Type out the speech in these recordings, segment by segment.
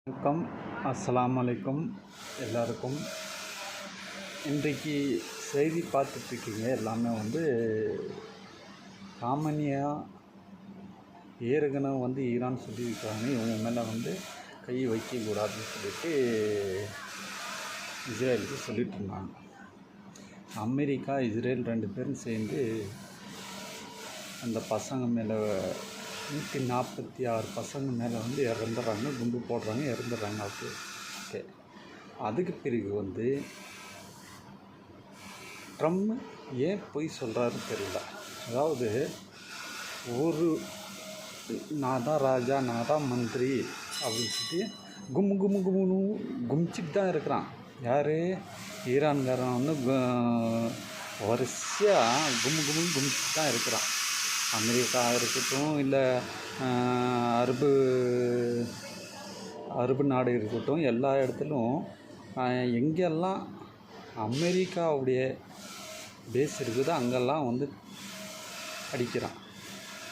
வணக்கம், அஸ்ஸலாமு அலைக்கும் எல்லாருக்கும். இன்றைக்கு செய்தி பார்த்துட்ருக்கீங்க எல்லாமே காமனியாக ஏற்கனவே ஈரான் சொல்லியிருக்காங்க, இவங்க மேலே கை வைக்கக்கூடாதுன்னு சொல்லிட்டு இஸ்ரேலுக்கு சொல்லிட்டு இருந்தாங்க. அமெரிக்கா இஸ்ரேல் 2 பேரும் சேர்ந்து அந்த பசங்க மேலே 146 பசங்க மேலே இறந்துடுறாங்க, குண்டு போடுறாங்க, இறந்துடுறாங்க. ஓகே, அதுக்கு பிறகு ட்ரம்ப் ஏன் பொய் சொல்கிறாருன்னு தெரியல. அதாவது நான் தான் ராஜா, நான் தான் மந்திரி அப்படின்னு சொல்லி கும்முன்னு குமிச்சிட்டு தான் இருக்கிறான். யார்? ஈரான்காரன் வரிசையாக கும்முன்னு குமிச்சிட்டு தான் இருக்கிறான். அமெரிக்கா இருக்கட்டும், இல்லை அரபு நாடு இருக்கட்டும், எல்லா இடத்துலையும் எங்கெல்லாம் அமெரிக்காவுடைய பேஸ் இருக்குதோ அங்கெல்லாம் அடிக்கிறான்.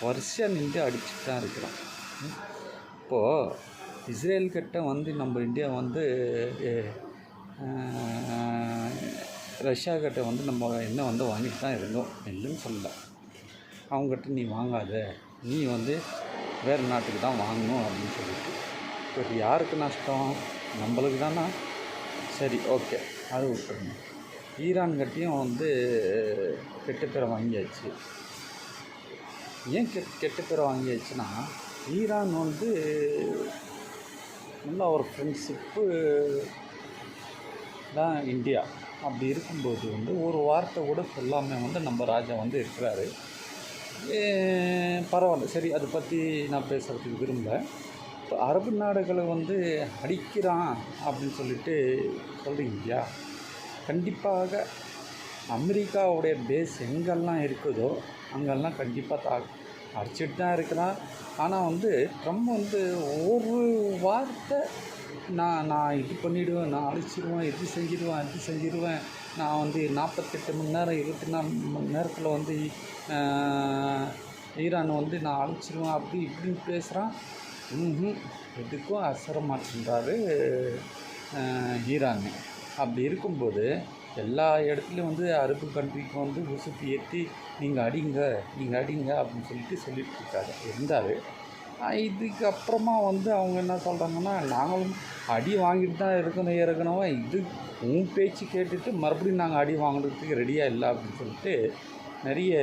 வரிசையாக நின்று அடிச்சுட்டு தான் இருக்கிறான். இப்போது இஸ்ரேல்கிட்ட நம்ம இந்தியா ரஷ்யா கிட்ட நம்ம என்ன வாங்கிட்டு தான் இருந்தோம், இல்லைன்னு சொல்லலை. அவங்ககிட்ட நீ வாங்காத, நீ வேறு நாட்டுக்கு தான் வாங்கணும் அப்படின்னு சொல்லிட்டு. இப்போ யாருக்கு நஷ்டம்? நம்மளுக்கு தானே. சரி, ஓகே, அது விட்டுருங்க. ஈரான்கிட்டையும் கெட்ட பேரை வாங்கியாச்சு. ஏன் கெட்ட பேரை வாங்கியாச்சுன்னா, ஈரான் நல்லா ஒரு ஃப்ரெண்ட்ஷிப்பு தான் இந்தியா. அப்படி இருக்கும்போது ஒரு வார்த்தை கூட சொல்லாமல் நம்ம ராஜா இருக்கிறாரு. பரவாயில்ல, சரி, அதை பற்றி நான் பேசுகிறதுக்கு விரும்பல. இப்போ அரபு நாடுகளை அடிக்கிறான் அப்படின்னு சொல்லிட்டு சொல்கிறீங்க இல்லையா? கண்டிப்பாக அமெரிக்காவுடைய பேஸ் எங்கெல்லாம் இருக்குதோ அங்கெல்லாம் கண்டிப்பாக அடிச்சிட்டு தான் இருக்கிறான். ஆனால் ட்ரம்ப் ஒரு வார்த்தை நான் இது பண்ணிவிடுவேன், நான் அழிச்சிடுவேன், இது செஞ்சிடுவேன், நான் 48 மணி நேரம் 24 மணி நேரத்தில் ஈரான் நான் அழிச்சிடுவேன், அப்படி இப்படின்னு பேசுகிறான். எதுக்கும் அசர மாட்டேன்றாரு ஈரான். அப்படி இருக்கும்போது எல்லா இடத்துலையும் அரபு கண்ட்ரிக்கு உசுப்பி ஏற்றி நீங்கள் அடிங்க அப்படின்னு சொல்லிட்டு இருக்காரு இருந்தார். இதுக்கு அப்புறமா அவங்க என்ன சொல்கிறாங்கன்னா, நாங்களும் அடி வாங்கிட்டு தான் இருக்கணும் ஏற்கனவே, இது உன் பேச்சு கேட்டுட்டு மறுபடியும் நாங்கள் அடி வாங்குறதுக்கு ரெடியாக இல்லை அப்படின்னு சொல்லிட்டு நிறைய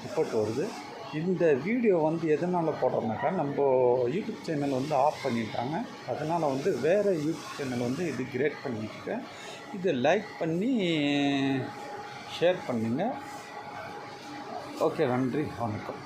ரிப்போர்ட் வருது. இந்த வீடியோ எதனால் போடுறோம்னாக்கா, நம்ம யூடியூப் சேனல் ஆஃப் பண்ணிட்டாங்க. அதனால் வேறு யூடியூப் சேனல் இது கிரியேட் பண்ணிட்டுருக்கேன். இதை லைக் பண்ணி ஷேர் பண்ணுங்கள். ஓகே, நன்றி, வணக்கம்.